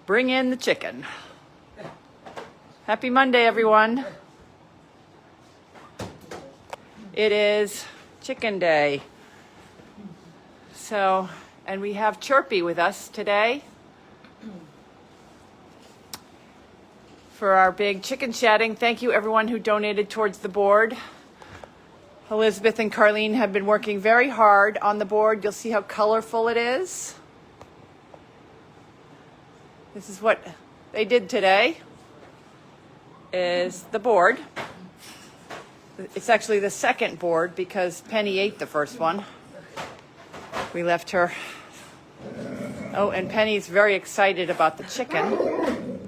Bring in the chicken. Happy Monday, everyone. It is chicken day. So, and we have Chirpy with us today for our big chicken chatting. Thank you everyone who donated towards the board. Elizabeth and Carlene have been working very hard on the board. You'll see how colorful it is. This is what they did today, is the board. It's actually the second board because Penny ate the first one. We left her. Oh, and Penny's very excited about the chicken.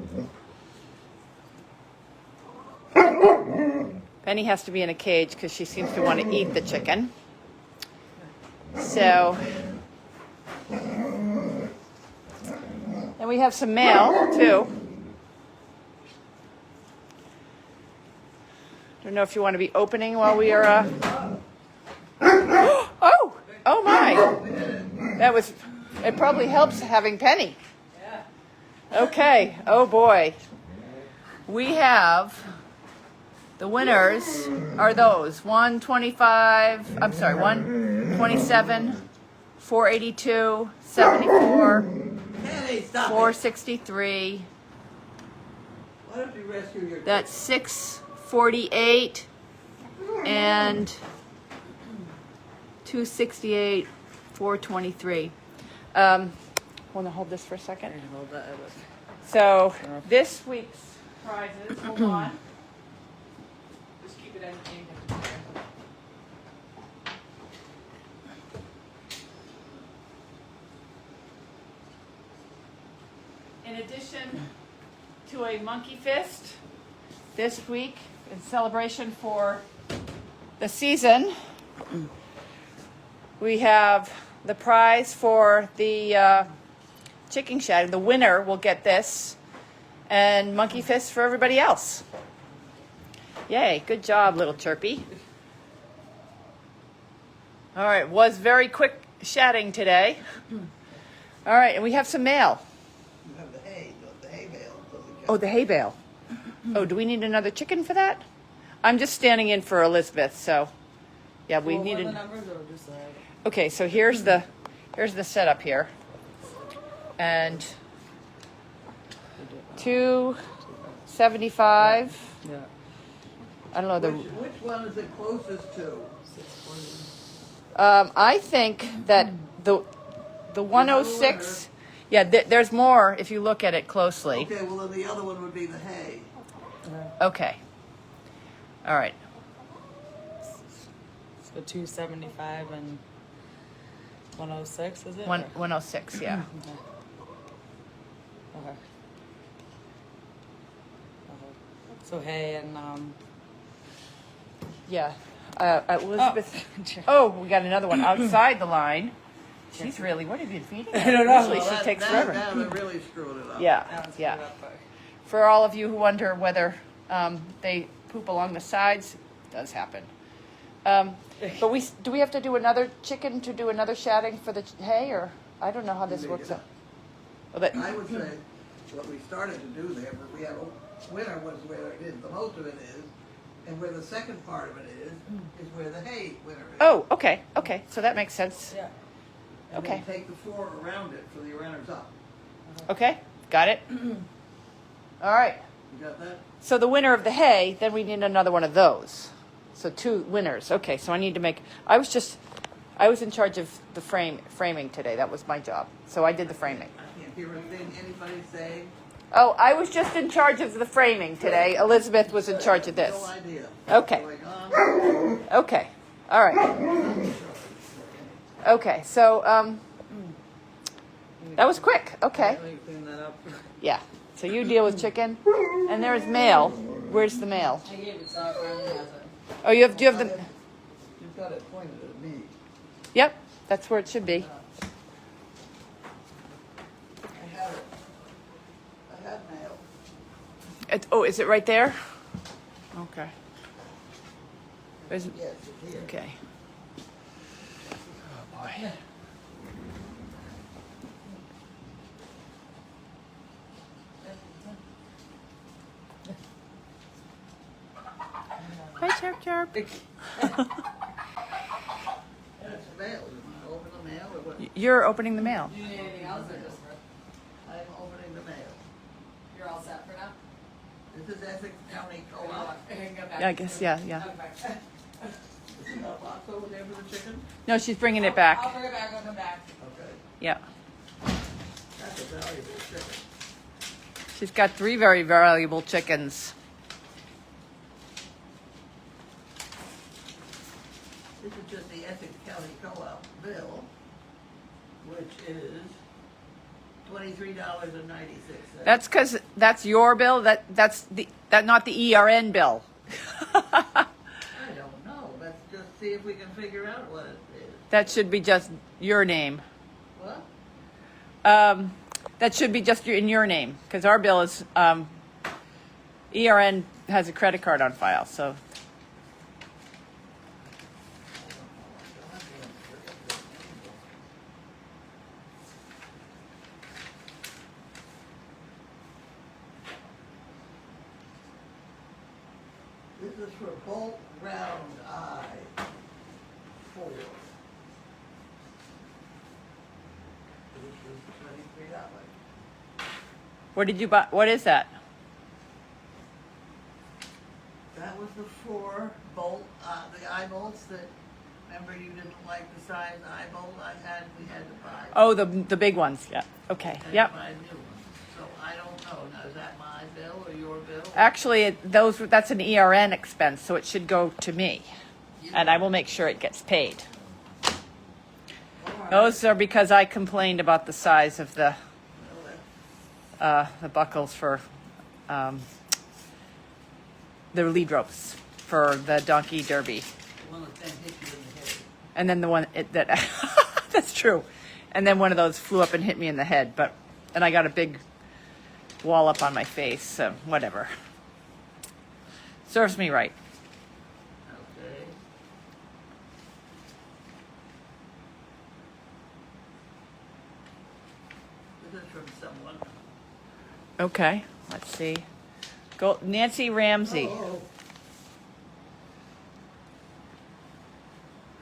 Penny has to be in a cage because she seems to want to eat the chicken. So, and we have some mail too. Don't know if you want to be opening while we are. Oh my! That was. It probably helps having Penny. Okay. Oh boy. We have. The winners are those 125. I'm sorry, 127, 482, 74, 463. Why don't you rescue your That's 648 and 268, 423. Want to hold this for a second? So this week's prizes. Hold on. Just keep it entertained. In addition to a monkey fist this week in celebration for the season, we have the prize for the chicken shed. The winner will get this, and monkey fist for everybody else. Yay, good job, little Chirpy. All right, was very quick chatting today. All right, and we have some mail. You have the hay bale. Oh, the hay bale. Oh, do we need another chicken for that? I'm just standing in for Elizabeth, so yeah, we need the numbers or just Okay, so here's the setup here. And 275. Yeah. I don't know the. Which one is it closest to? I think that the 106. Yeah, there's more if you look at it closely. Okay, well then the other one would be the hay. Okay. All right. So 275 and 106, is it? 106. Yeah. Okay. So hay and Yeah. Elizabeth. Oh, we got another one outside the line. She's really. What have you been feeding her? I don't know. Usually she takes forever. Now they really screwed it up. Yeah. Yeah. For all of you who wonder whether they poop along the sides, it does happen. But do we have to do another chicken to do another shatting for the hay, or I don't know how this works out. Oh, I would say what we started to do there, but we have a winner was where it is. The most of it is, and where the second part of it is where the hay winner is. Oh, okay. So that makes sense. Yeah. And Okay. then take the four around it for the runners up. Okay, got it. All right. You got that? So the winner of the hay, then we need another one of those. So 2 winners. Okay, so I need to make. I was in charge of the framing today. That was my job. So I did the framing. I can't hear anything anybody saying. Oh, I was just in charge of the framing today. Elizabeth was in charge of this. No idea. Okay. What's going on. Okay. All right. Okay. So that was quick. Okay. Let me clean that up. Yeah. So you deal with chicken, and there's mail. Where's the mail? I gave it to Carlene has it. Oh, do you have the? You've got it pointed at me. Yep. That's where it should be. I have it. I had mail. Oh, is it right there? Okay. Is it? Yes, it's here. Okay. Oh boy. Chirp, chirp. And it's a mail. You want to open the mail or what? You're opening the mail. Do you need anything else or just for, I'm opening the mail. you're all set for now? This is Essex County Or you Co-op. want- I can go back Yeah, I to guess, you. yeah. Okay. Is there a box over there for the chicken? No, she's bringing it I'll back. bring it back, I'll come back. Okay. Yeah. That's a valuable chicken. She's got 3 very valuable chickens. This is just the Essex County Co-op bill, which is $23.96. That's because that's your bill. That's not the ERN bill. I don't know. Let's just see if we can figure out what it is. That should be just your name. What? That should be just in your name because our bill is ERN has a credit card on file. So This is for Bolt Round Eye 4. This is $23. what did you buy? What is that? That was the 4 bolt, the eye bolts that, remember you didn't like the size eye bolt I had, we had to buy. Oh, the big ones. Yeah. Okay. Had to Yep. buy new ones. So I don't know, now is that my bill or your bill? Actually, that's an ERN expense, so it should go to me, and I will make sure it gets paid. All right. Those are because I complained about the size of Well, that's- the buckles for the lead ropes for the donkey derby, one of them hit you in the head. and then the one that that's true, and then one of those flew up and hit me in the head, and I got a big wall up on my face. So whatever, serves me right. Okay. This is from someone. Okay, let's see. Nancy Ramsey. Oh.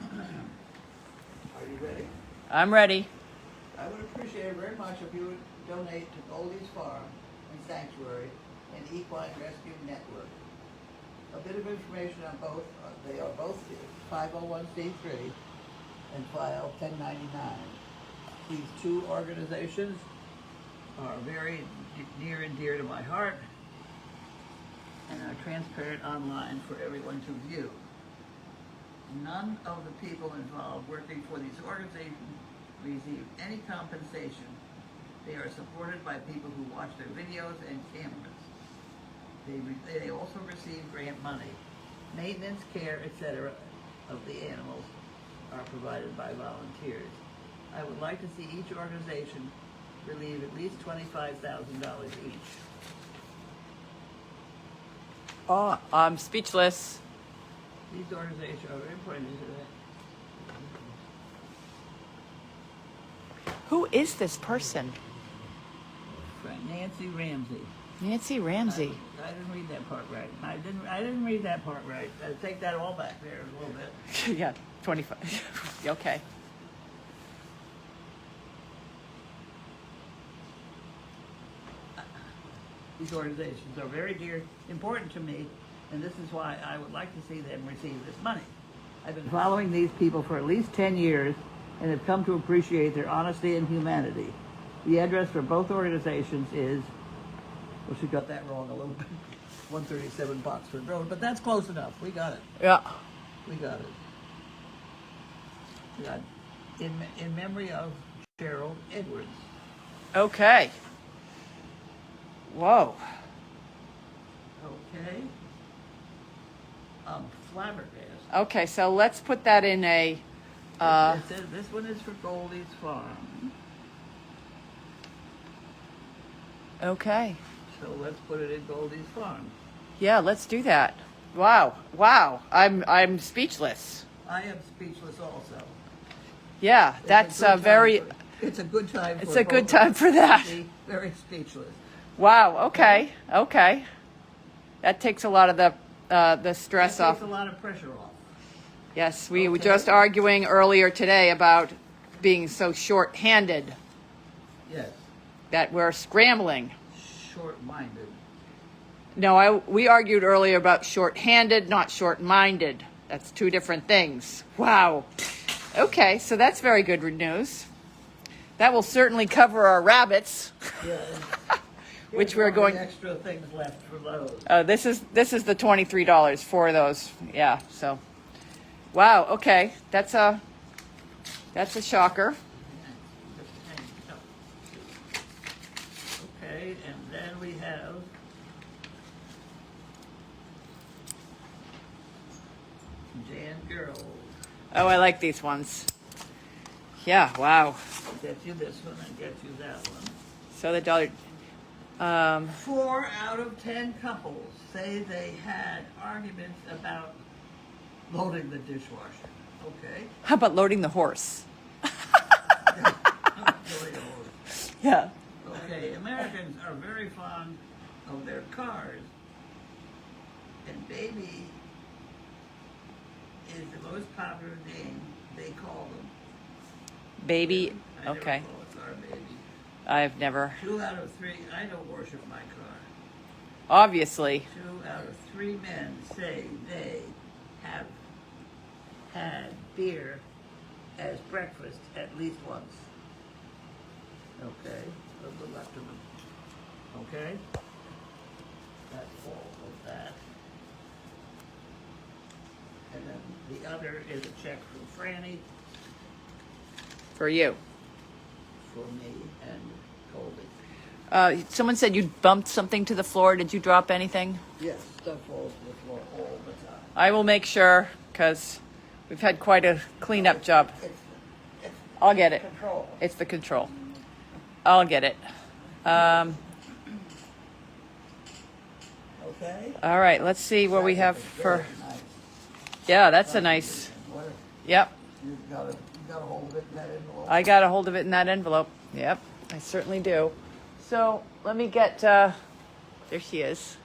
Are you ready? I'm ready. I would appreciate it very much if you would donate to Goldy's Farm and Sanctuary and Equine Rescue Network. A bit of information on both, they are both 501c3 and file 1099. These two organizations are very near and dear to my heart and are transparent online for everyone to view. None of the people involved working for these organizations receive any compensation. They are supported by people who watch their videos and cameras. They also receive grant money. Maintenance, care, etc. of the animals are provided by volunteers. I would like to see each organization relieve at least $25,000 each. Oh, I'm speechless. These organizations are very important to that. Who is this person? Nancy Ramsey. Nancy Ramsey. I didn't read that part right. I didn't read that part right. Take that all back there a little bit. Yeah, 25. Okay. These organizations are very important to me, and this is why I would like to see them receive this money. I've been following these people for at least 10 years and have come to appreciate their honesty and humanity. The address for both organizations is, well, she got that wrong a little bit, 137 Boxford Road, but that's close enough. We got it. Yeah. We got it. We got in memory of Cheryl Edwards. Okay. Whoa. Okay. Flabbergasted. Okay, so let's put that in a. It says this one is for Goldy's Farm. Okay. So let's put it in Goldy's Farm. Yeah, let's do that. Wow. Wow. I'm speechless. I am speechless also. Yeah, It's that's a good time very. it's a good time. It's for a good both time for that. to be very speechless. Wow. Okay. Okay. That takes a lot of the the stress That takes off. a lot of pressure off. Yes, we were Okay. just arguing earlier today about being so short-handed Yes, that we're scrambling. short-minded. No, we argued earlier about short-handed, not short-minded. That's two different things. Wow. Okay, so that's very good news. That will certainly cover our rabbits. Yeah. Which Here's we're all the going- extra things left for those. This is the $23 for those. Yeah. So, wow. Okay, that's a shocker. Okay, and then we have Jan Girl. Oh, I like these ones. Yeah. Wow. Get you this one and get you that one. So the dollar. 4 out of 10 couples say they had arguments about loading the dishwasher. Okay. How about loading the horse? Really old. Yeah. Okay, Americans are very fond of their cars, and baby is the most popular name they call them. Baby. I never Okay. call a car baby. I've never. 2 out of 3, I don't worship my car. Obviously. 2 out of 3 men say they have had beer as breakfast at least once. Okay, of the left of them. Okay? That's all of that. And then the other is a check from Franny For you. for me and Goldy. Someone said you bumped something to the floor. Did you drop anything? Yes, stuff falls to the floor all the time. I will make sure, because we've had quite a cleanup job. It's I'll get it. control. It's the control. I'll get it. Okay? All right, let's see what we have for. Very nice. Yeah, that's a nice. What- Yep, You got a hold of it in that envelope? I got a hold of it in that envelope. Yep, I certainly do. So let me get. There she is.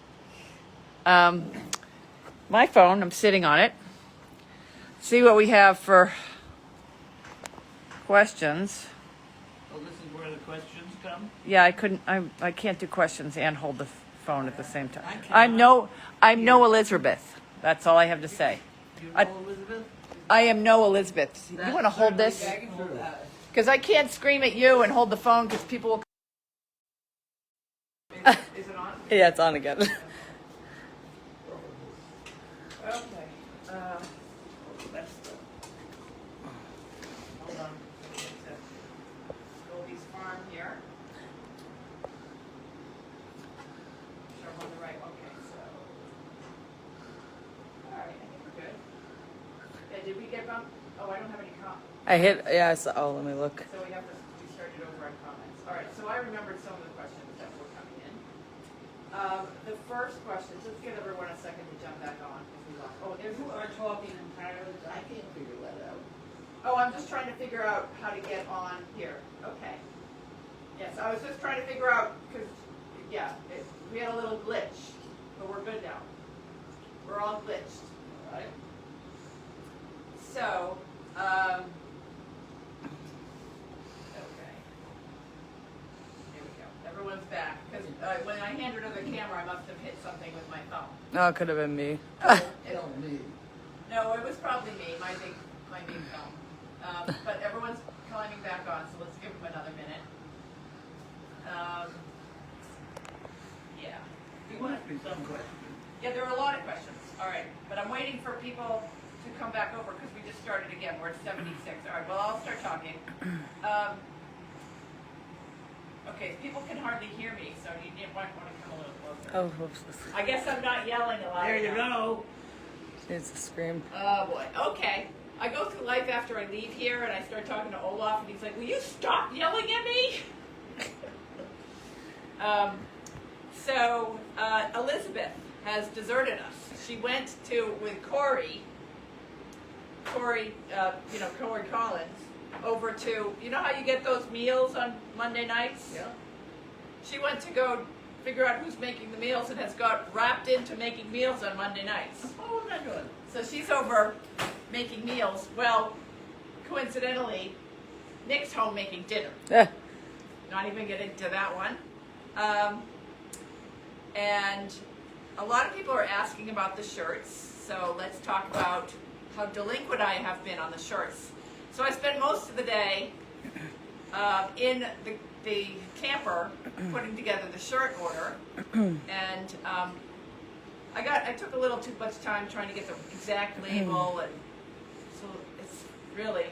My phone. I'm sitting on it. See what we have for questions. Oh, this is where the questions come? Yeah, I couldn't. I can't do questions and hold the phone at the same time. I cannot. I'm no Elizabeth. That's all I have to say. You know I- Elizabeth? I am no Elizabeth. You That's want to hold certainly this? true. Because I can't scream at you and hold the phone because people will. Is it on? Yeah, it's on again. Okay. That's the- Hold on. Goldy's farm here. Sure I'm on the right. Okay, so. All right, I think we're good. Yeah, did we get bumped? Oh, I don't have any comments. I hit, yeah, I saw, oh, let me look. So we have to start it over on comments. All right, so I remembered some of the questions that were coming in. The first question, let's give everyone a second to jump back on. If we lost. Oh, there's. You are talking entirely, I can't figure that out. Oh, I'm just trying to figure out how to get on here. Okay. Yes, I was just trying to figure out, because, yeah, we had a little glitch, but we're good now. We're all glitched. All right? So, okay. Here we go. Everyone's back, because when I handed her the camera, I must have hit something with my phone. No, it could have been me. Tell me. No, it was probably me, my big phone. But everyone's climbing back on, so let's give them another minute. Yeah. There must be some question. Yeah, there are a lot of questions. All right, but I'm waiting for people to come back over because we just started again. We're at 76. All right, well, I'll start talking. Okay, people can hardly hear me, so you might want to come a little closer. Oh, whoops. I guess I'm not yelling a lot. There you go. She needs to scream. Oh boy. Okay. I go through life after I leave here, and I start talking to Olaf, and he's like, "Will you stop yelling at me?" So Elizabeth has deserted us. She went with Corey, Corey Collins, over to, you know how you get those meals on Monday nights? Yeah. She went to go figure out who's making the meals and has got wrapped into making meals on Monday nights. Oh, isn't that good? So she's over making meals. Well, coincidentally, Nick's home making dinner. Yeah. Not even get into that one. And a lot of people are asking about the shirts. So let's talk about how delinquent I have been on the shirts. So I spent most of the day in the camper putting together the shirt order, and I took a little too much time trying to get the exact label, and so it's really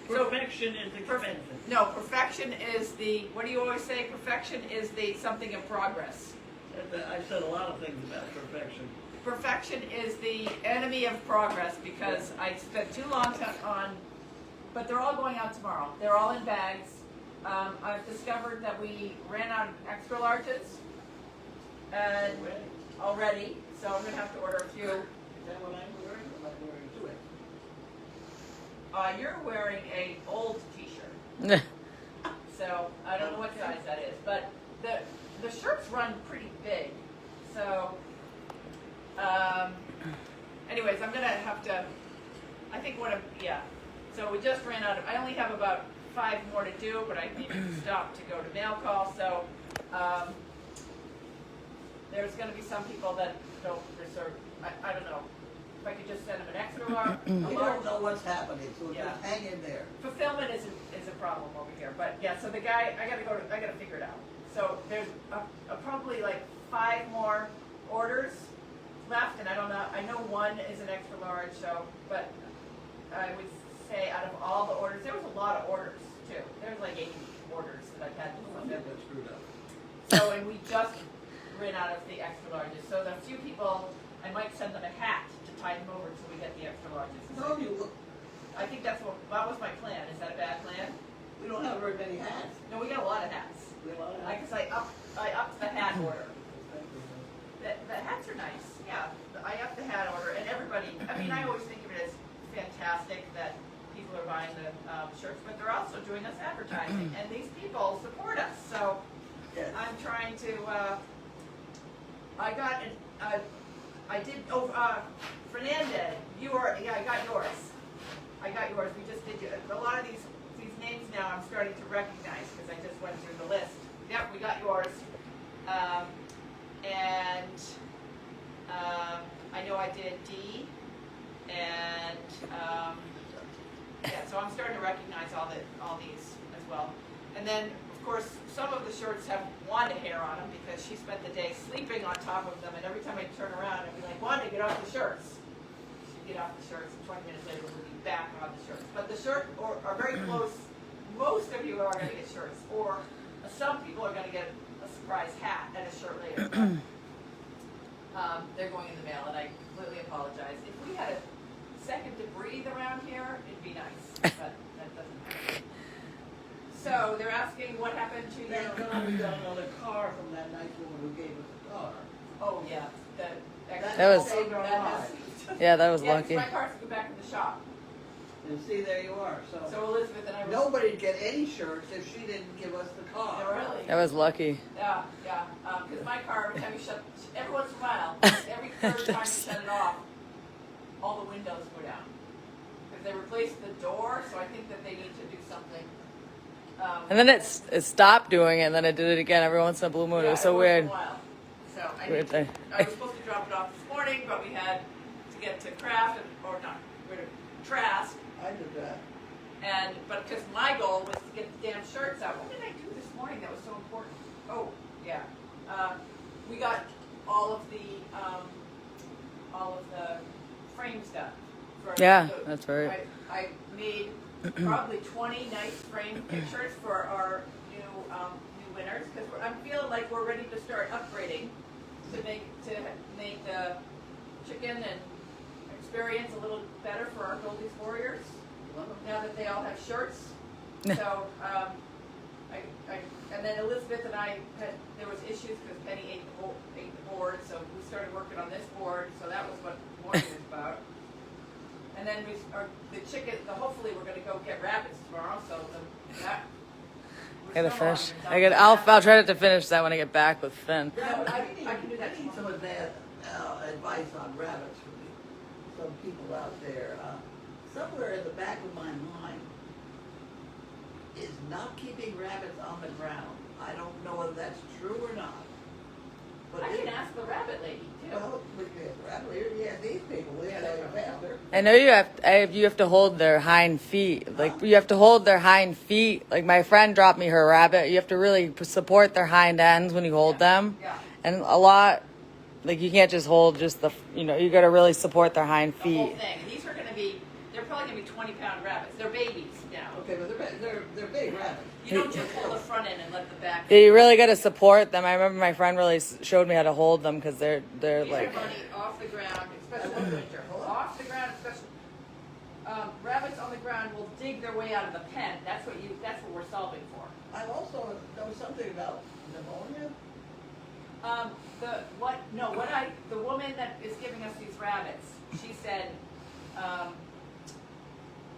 Perfection is expensive. no, perfection is the, what do you always say? Perfection is the something of progress. I've said a lot of things about perfection. Perfection is the enemy of progress because I spent too long on, but they're all going out tomorrow. They're all in bags. I've discovered that we ran out of extra larges and already, so I'm gonna have to order a few. Is that what I'm wearing? Or am I wearing two X? You're wearing a old t-shirt, so I don't know what size that is, but the shirts run pretty big, so anyways, I'm gonna have to, I think so we just ran out of, I only have about 5 more to do, but I need to stop to go to mail call, so there's gonna be some people that don't reserve, I don't know, if I could just send them an extra large. You don't know what's happening, so Yeah. just hang in there. Fulfillment is a problem over here, but yeah, so the guy, I gotta figure it out. So there's probably like 5 more orders left, and I don't know, I know one is an extra large, so, but I would say out of all the orders, there was a lot of orders too. There's like 80 orders that I've had to I fulfill. got screwed up. So, and we just ran out of the extra larges. So the few people, I might send them a hat to tie them over until we get the extra larges. No, you look, I think that was my plan. Is that a bad plan? we don't have very many hats. No, we got a lot of hats. We have a lot of hats. Because I upped the hat order. The hats are nice, yeah. I upped the hat order, and everybody, I mean, I always think of it as fantastic that people are buying the shirts, but they're also doing us advertising, and these people support us, so Yes. I'm trying to, I did, Fernandez, I got yours. I got yours, we just did, a lot of these names now I'm starting to recognize, because I just went through the list. Yep, we got yours. And I know I did D, and yeah, so I'm starting to recognize all these as well. And then, of course, some of the shirts have Wanda hair on them because she spent the day sleeping on top of them, and every time I turn around, I'd be like, Wanda, get off the shirts. She'd get off the shirts, and 20 minutes later, we'll be back on the shirts. But the shirts are very close. Most of you are going to get shirts, or some people are going to get a surprise hat and a shirt later. They're going in the mail, and I completely apologize. If we had a second to breathe around here, it'd be nice, but that doesn't happen. So they're asking what happened to your... Thank God we got another car from that nice woman who gave us the car. Oh, yeah. That was- saved our lives. Yeah, that was yeah, lucky. my car's go back in the shop. And see, there you are, so. So Elizabeth and I were... Nobody'd get any shirts if she didn't give us the car. Yeah, really? That was lucky. Yeah. Because my car, every time you shut, every once in a while, every third time you shut it off, all the windows go down. Because they replaced the door, so I think that they need to do something. And then it stopped doing it, and then it did it again every once in a blue moon. Yeah, it was so every weird. once in a while. So I, Weird thing. I was supposed to drop it off this morning, but we had to get to Kraft, or not, Trask. I did that. But because my goal was to get the damn shirts out. What did I do this morning that was so important? Oh, yeah. We got all of the frame stuff. Yeah, that's right. I made probably 20 nice frame pictures for our new winners because I'm feeling like we're ready to start upgrading to make the chicken and experience a little better for our Goldy's Warriors. Now that they all have shirts. So, and then Elizabeth and I there was issues because Penny ate the board, so we started working on this board, so that was what the morning was about. And then the chicken, hopefully we're going to go get rabbits tomorrow, so I gotta finish. I'll try to finish that when I get back with Finn. I can do that. I need some advice on rabbits from some people out there. Somewhere in the back of my mind is not keeping rabbits on the ground. I don't know whether that's true or not. But I can ask the rabbit lady too. well, we can ask the rabbit lady. Yeah, these people, we have to faster. I know you have to hold their hind feet. Like you have to hold their hind feet. Like my friend dropped me her rabbit. You have to really support their hind ends when you hold them. Yeah. And a lot, like you can't just hold just you got to really support their hind The whole feet. thing. They're probably going to be 20-pound rabbits. They're babies now. Okay, but they're big rabbits. You don't just hold the front end and let the back. Yeah, you really got to support them. I remember my friend really showed me how to hold them because they're These like. are money off the ground, especially in winter. Off the ground, especially. Rabbits on the ground will dig their way out of the pen. That's what we're solving for. I also know something about pneumonia. The woman that is giving us these rabbits, she said,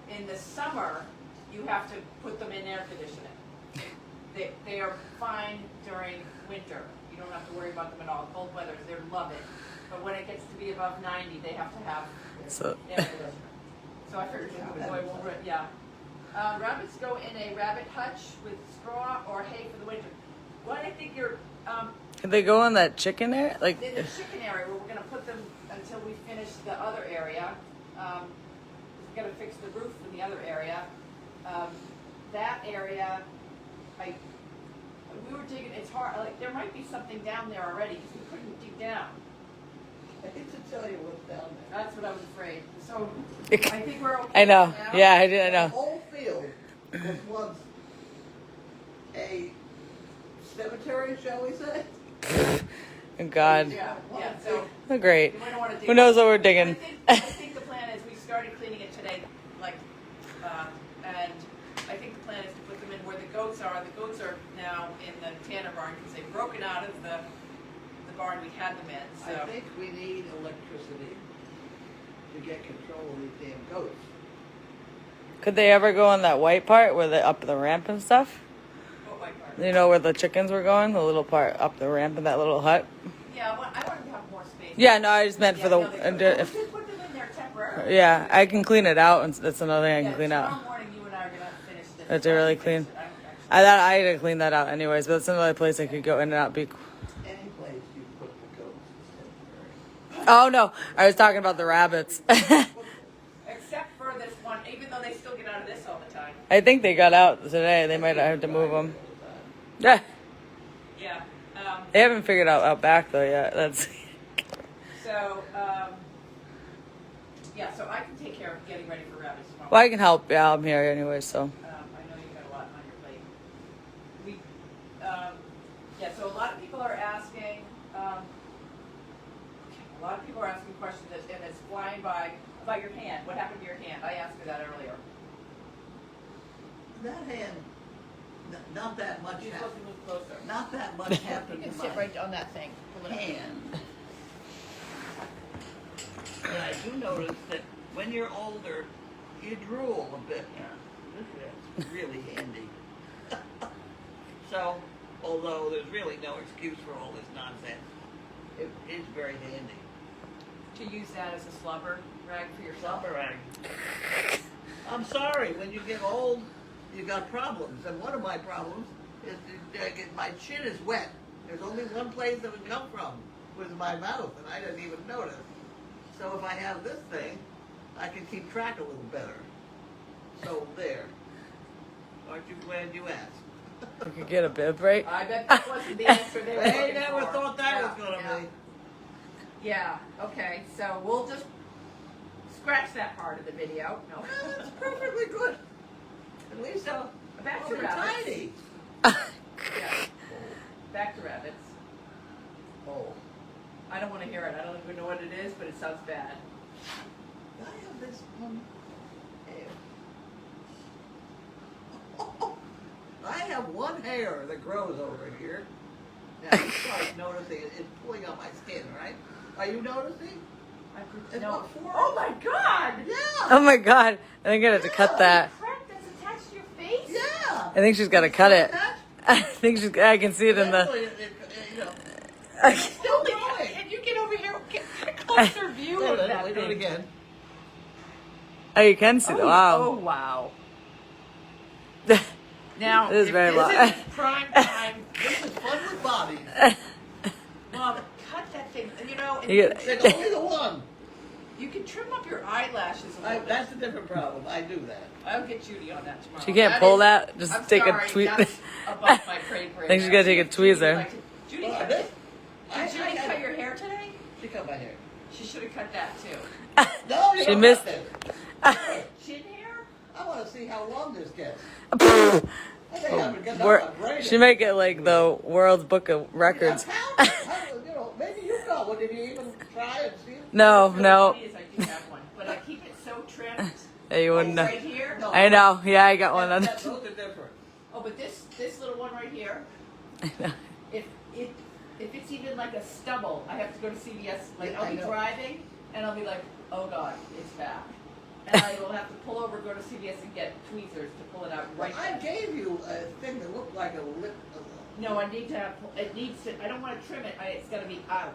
in the summer, you have to put them in air conditioning. They are fine during winter. You don't have to worry about them at all. Cold weather, they love it. But when it gets to be above 90, they have to have So air conditioning. So I figured rabbits go in a rabbit hutch with straw or hay for the winter. What I think you're can they go in that chicken area? Like in the chicken area where we're going to put them until we finish the other area. We've got to fix the roof in the other area. That area, we were digging. It's hard. Like there might be something down there already because we couldn't dig down. I hate to tell you what's down there. That's what I was afraid. So I think we're okay. I know. now. Yeah, I did. I The know. whole field was once a cemetery, shall we say? Oh, God. Yeah. So. Oh, great. We don't want to dig Who knows what we're But digging? I think the plan is we started cleaning it today, and I think the plan is to put them in where the goats are. The goats are now in the Tanner barn because they've broken out of the barn we had them in. So I think we need electricity to get control of these damn goats. Could they ever go on that white part where they up the ramp and stuff? what white part? You know where the chickens were going? The little part up the ramp in that little hut? Yeah, I want to have more space. Yeah, no, I just meant for the. We'll just put them in there temporarily. Yeah, I can clean it out, and that's another thing I can clean tomorrow out. morning you and I are gonna finish this. That's really clean. Finish it. I thought I had to clean that out anyways, but it's another place I could go in and out. Be. Any place you put the goats is temporary. Oh no, I was talking about the rabbits. Except for this one, even though they still get out of this all the time. I think they got out today. They might have to move them. Yeah, Yeah. they haven't figured out back though yet. That's. So, so I can take care of getting ready for rabbits tomorrow. Well, I can help. Yeah, I'm here anyway, so. I know you've got a lot on your plate. So a lot of people are asking, questions and it's flying by about your hand. What happened to your hand? I asked you that earlier. That hand, not that much You're supposed to move closer. Not that much happened You to can sit my right on that thing. Pull it up. hand. And I do notice that when you're older, you drool a bit. This is really handy. So, although there's really no excuse for all this nonsense, it is very handy. To use that as a slobber rag for yourself. Slobber rag. I'm sorry, when you get old, you got problems. And one of my problems is my chin is wet. There's only one place it would come from, was my mouth, and I didn't even notice. So if I have this thing, I can keep track a little better. So there. Aren't you glad you asked? You could get a bib, right? I bet that wasn't the answer they were They looking never for. thought that Yeah, was going to yeah. be. Yeah, okay, so we'll just scratch that part of the video. No. That's perfectly good. At least Back to we're rabbits. tiny. Yeah. Back to rabbits. Oh, I don't want to hear it. I don't even know what it is, but it sounds bad. I have this one hair. I have one hair that grows over here. Now you start noticing it's pulling on my skin, right? Are you noticing? It's No. about 4 Oh my God! Yeah. Oh my god, I think I have to cut that. Crap that's attached to your face? Yeah. I think she's got to cut it. Attached I think I can see it in the. You know, Still going. And you get over here, get a closer view of that we do it thing. again. Oh, you can see the wow. Oh, wow. Now, It is if very this long. isn't prime time, This is fun with bodies. Mom, cut that thing. You know, and You Take get- only the one. you can trim up your eyelashes a little bit. That's a different problem. I do that. I'll get Judy on that tomorrow. She can't pull is- that? Just I'm take a sorry, tweet- That's above my grade grade. I think she's gotta take a tweezer. Judy, Well, cut, this- did Judy cut your hair today? She cut my hair. She should have cut that too. No, you She don't missed- cut it. Chin hair? I want to see how long this gets. Oh, I think I'm gonna We're- get braided. she might get like the World's Book of Records. You know, maybe you got one. Did you even try and see? No, What's no. funny is I do have one, but I keep it so trimmed. Yeah, you wouldn't know. Right here. No. I know. Yeah, I got one on. Those are different. Oh, but this little one right here, I know. if it's even like a stubble, I have to go to CVS. Like Yeah, I'll I be know. driving and I'll be like, oh God, it's back. And I will have to pull over, go to CVS and get tweezers to pull it out right I there. gave you a thing that looked like a lip. No, I need to have, it needs to, I don't want to trim it, it's got to be out.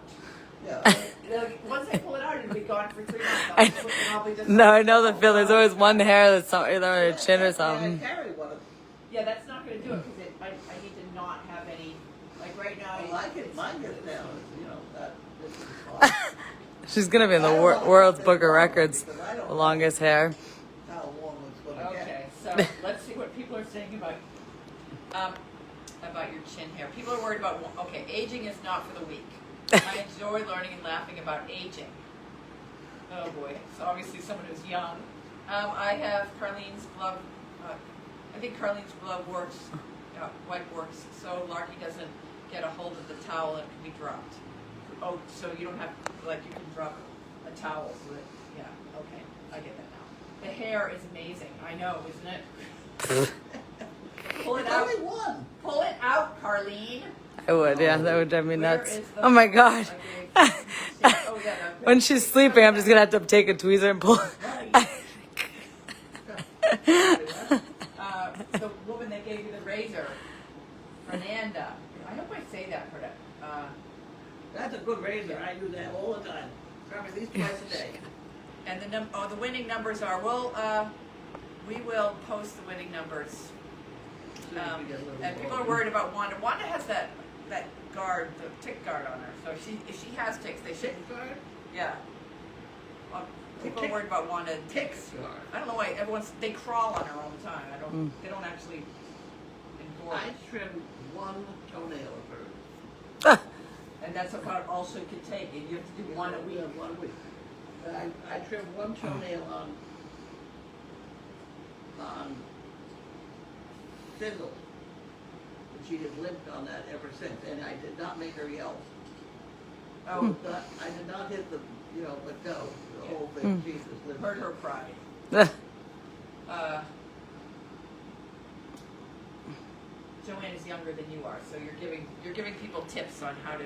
Yeah. Once I pull it out, it'll be gone for 3 months. I- I'll be just No, I know the feel. There's always one hair that's either on her chin or I something. carry one of. Yeah, that's not going to do it because I need to not have any, like right now. I like it. Mine gets down. You know that. This is fine. She's gonna be in the World's Book of Records. The longest hair. How long it's going to Okay, get. so let's see what people are saying about your chin hair. People are worried about, okay, aging is not for the weak. I enjoy learning and laughing about aging. Oh boy, so obviously someone who's young. I have Carlene's glove, I think Carlene's glove works, wipe works, so Larky doesn't get a hold of the towel and it can be dropped. Oh, so you don't have, like you can drop a towel so that, yeah, okay, I get that now. The hair is amazing, I know, isn't it? Pull it It's out. only one. Pull it out, Carlene. I would, yeah, that would drive me Where nuts. is the- Oh my god. Okay. Oh, yeah, no. When she's sleeping, I'm just gonna have to take a tweezer and pull. The woman that gave you the razor, Fernanda. I hope I say that for that. That's a good razor. I use that all the time. Probably at least twice a day. And the winning numbers are, we will post the winning numbers. And people are worried about Wanda. Wanda has that guard, the tick guard on her. So if she has ticks, they should. Yeah. Well, people are worried about Wanda and ticks. I don't know why they crawl on her all the time. They don't actually endure I it. trimmed one toenail of hers. And that's about all she could take. And you have to do one a week. Yeah, 1 week. I trimmed one toenail on Sizzle. And she has lived on that ever since. And I did not make her yell. I did not hit the, let go. The whole thing. Jesus lived. Hurt her pride. Joanne is younger than you are, so you're giving people tips on how to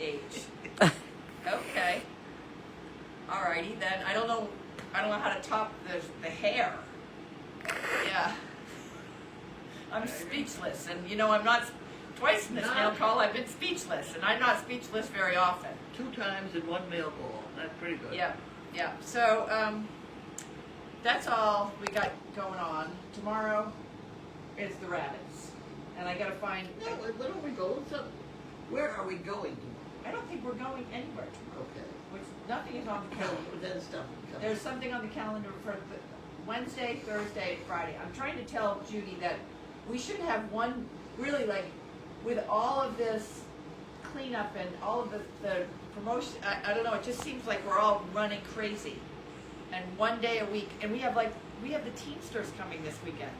age. Okay. Alrighty then. I don't know how to top the hair. Yeah. I'm speechless, and I'm not. Twice in this mail call, I've been speechless, and I'm not speechless very often. 2 times in one mail call. That's pretty good. Yeah. So that's all we got going on. Tomorrow is the rabbits, and I gotta find. No, where are we going? Where are we going to? I don't think we're going anywhere tomorrow. Okay. Which nothing is on the calendar. Then stuff. There's something on the calendar for Wednesday, Thursday, Friday. I'm trying to tell Judy that we should have one really with all of this cleanup and all of the promotion. I don't know. It just seems like we're all running crazy. And one day a week, and we have the Teamsters coming this weekend.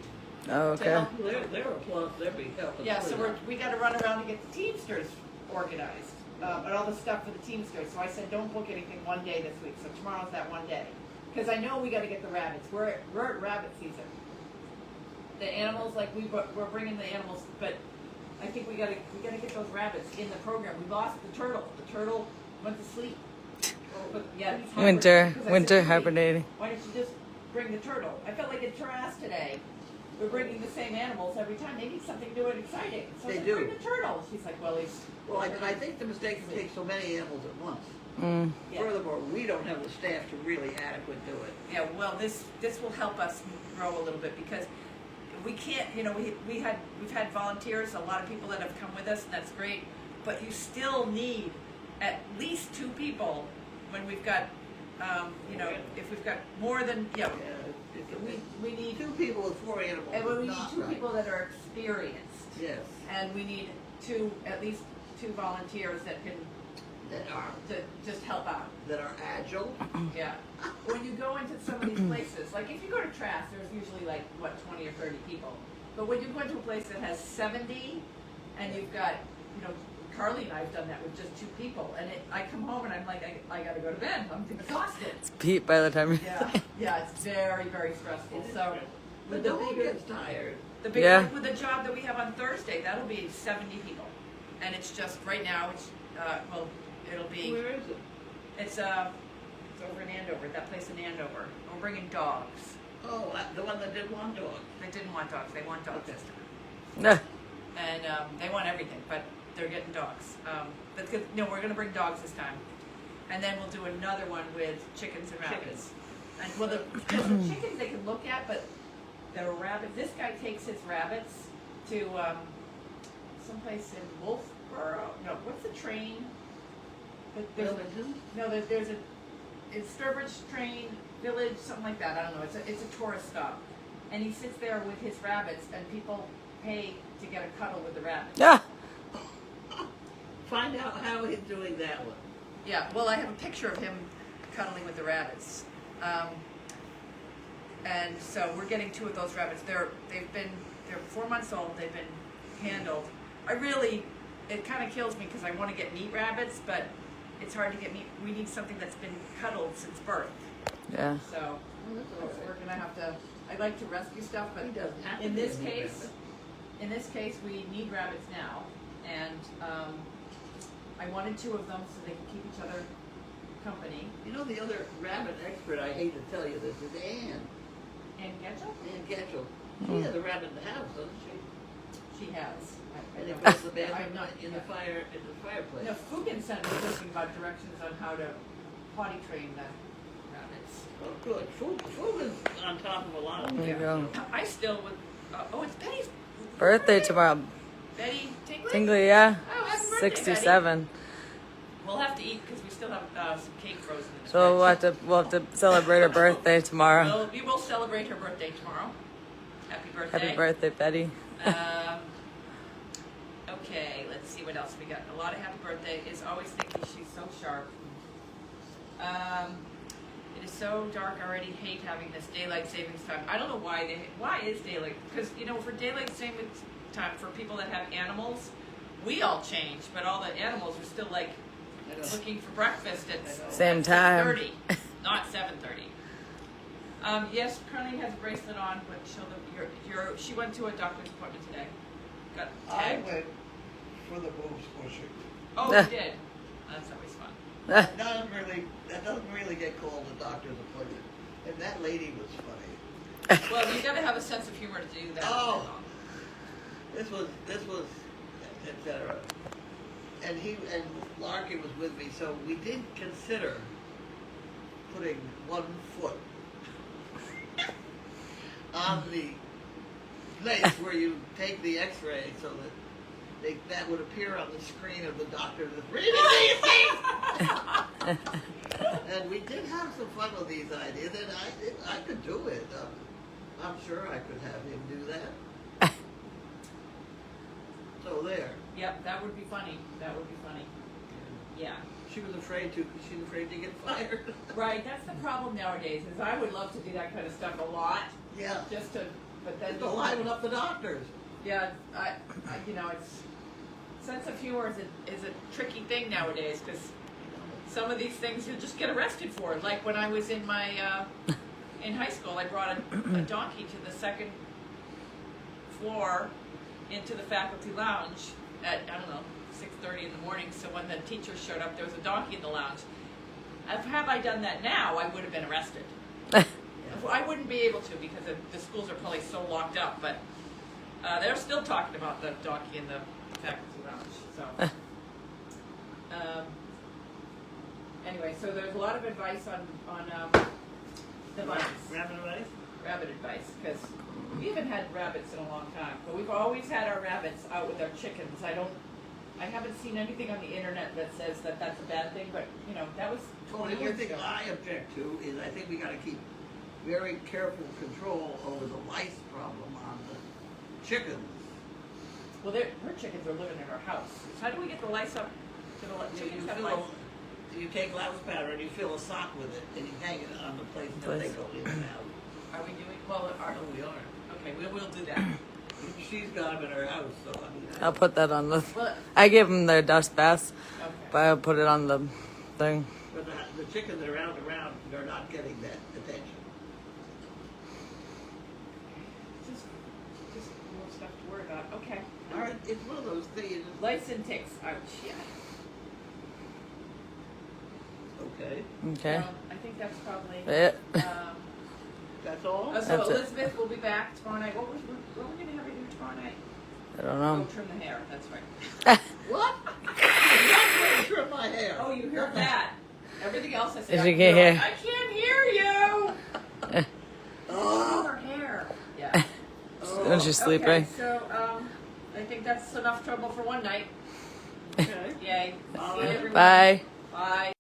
Oh, to okay. help. They're a plus. They're big help. Yeah, so we got to run around and get the Teamsters organized, and all the stuff for the Teamsters. So I said, don't book anything one day this week. So tomorrow's that one day, because I know we got to get the rabbits. We're at rabbit season. The animals, we're bringing the animals, but I think we got to get those rabbits in the program. We lost the turtle. The turtle went to sleep. But yeah, he's Winter hibernating. 'Cause I said, "Judy, hibernating. why don't you just bring the turtle?" I felt like a trash today. we're bringing the same animals every time. They need something new and exciting. So They I said, do. bring the turtles. She's like, well, he's. Well, I think the mistake is to take so many animals at once. Yeah. Furthermore, we don't have the staff to really adequately do it. Yeah, well, this will help us grow a little bit because we can't, you know, we've had volunteers, a lot of people that have come with us, and that's great, but you still need at least 2 people when we've got, you know, if we've got more than, Yeah, we need, 2 people with 4 animals. and is we need not 2 right. people that are experienced, Yes, and we need at least 2 volunteers that can just help out. that are agile. Yeah. When you go into some of these places, like if you go to Trask, there's usually like, what, 20 or 30 people. But when you go into a place that has 70, and you've got, you know, Carlene and I have done that with just 2 people, and I come home and I'm like, I gotta go to bed, I'm exhausted. Pete by the time. Yeah, it's very, very stressful, so. But with no one gets tired. the big, Yeah. like with the job that we have on Thursday, that'll be 70 people. And it's just, right now, it's, well, it'll be. Where is it? It's over in Andover, that place in Andover. We're bringing dogs. Oh, the one that didn't want dogs. They didn't want dogs, they want dogs this time. Yeah. And they want everything, but they're getting dogs. But no, we're gonna bring dogs this time. And then we'll do another one with chickens and rabbits. And well, the chickens they can look at, but the rabbit, this guy takes his rabbits to someplace in Wolfboro. No, what's the train? Wilmington? No, there's it's Sturbridge Train Village, something like that. I don't know. It's a tourist stop, and he sits there with his rabbits, and people pay to get a cuddle with the rabbit. Yeah. Find out how he's doing that one. Yeah. Well, I have a picture of him cuddling with the rabbits, and so we're getting 2 of those rabbits. They're 4 months old. They've been handled. It kind of kills me because I want to get meat rabbits, but it's hard to get meat. We need something that's been cuddled since birth. Yeah. So we're gonna have to. I like to rescue stuff, but He doesn't have to in be this a meat case, we need rabbits now, and I wanted 2 of them so they can keep each other company. You know, the other rabbit expert, I hate to tell you this, is Ann. And Getchell, Ann Getchell. She has a rabbit in the house, doesn't she? she has. And it I goes to the I'm not bathroom in the fireplace. No, Fugan sent me something about directions on how to potty train the rabbits. Oh, good. Food is on top of a lot of There you things. go. I still would. It's Betty's Birthday tomorrow. Betty Tingley. Tingley, yeah. Oh, happy birthday, 67. We'll have to eat because we still have some cake frozen in the So fridge. we'll have to celebrate her birthday tomorrow. We will celebrate her birthday tomorrow. Happy birthday. Happy birthday, Betty. Okay, let's see what else we got. A lot of happy birthday is always thinking she's so sharp. It is so dark already. Hate having this daylight savings time. I don't know why is daylight, because you know, for daylight savings time for people that have animals, we all change, but all the animals are still like I know. looking for breakfast at Same time. 6:30, not 7:30. Yes, Carlene has a bracelet on, but she went to a doctor's appointment today. Got I tagged. went for the boobs pushing. Oh, you did. That's always fun. That doesn't really get called a doctor's appointment. And that lady was funny. Well, you got to have a sense of humor to do that. Oh. This was, etc. And Larky was with me, so we did consider putting 1 foot on the place where you take the X-ray, so that that would appear on the screen of the doctor that's reading these things. And we did have some fun with these ideas, and I could do it. I'm sure I could have him do that. So there. Yep, that would be funny. That would be funny. Yeah. She was afraid to, because she's afraid to get fired. Right, that's the problem nowadays, is I would love to do that kind of stuff a lot, Yeah. just to, but then, Just to liven up the doctors. yeah, I you know, it's, sense of humor is a tricky thing nowadays, because some of these things you'll just get arrested for. Like when I was in my, in high school, I brought a donkey to the 2nd floor into the faculty lounge at, I don't know, 6:30 in the morning, so when the teachers showed up, there was a donkey in the lounge. Had I done that now, I would have been arrested. I wouldn't be able to because the schools are probably so locked up, but they're still talking about the donkey in the faculty lounge. So, anyway, so there's a lot of advice on the mice. Rabbit advice? Rabbit advice, because we haven't had rabbits in a long time, but we've always had our rabbits out with our chickens. I haven't seen anything on the internet that says that that's a bad thing, but you know, that was Well, 20 the only years thing ago. I object to is I think we gotta keep very careful control over the lice problem on the chickens. Well, her chickens are living in our house. How do we get the lice up to the chickens have lice? You take louse powder and you fill a sock with it and you hang it on the place that they go in and out. Are we doing, well, No, we aren't. okay, we'll do that. She's got them in her house, so I mean. I'll put that on the. Well, I give them their dust baths, okay. but I'll put it on the thing. But the chickens that are out and around, they're not getting that attention. Just more stuff to worry about. Okay. All right, it's one of those things. Lice and ticks. Ouch, yeah. Okay, Okay. I think that's probably. It. that's all? So That's it. Elizabeth will be back tomorrow night. What are we gonna have her do tomorrow night? I don't Oh, know. trim the hair. That's right. What? I'm not going to trim my hair. Oh, you heard that. Everything else I said. Yes, I you can't feel hear. I can't hear you. Oh, Her hair. Yeah. When she's sleeping. Okay, so I think that's enough trouble for one night. okay. Yay. See you, everyone. Bye. Bye.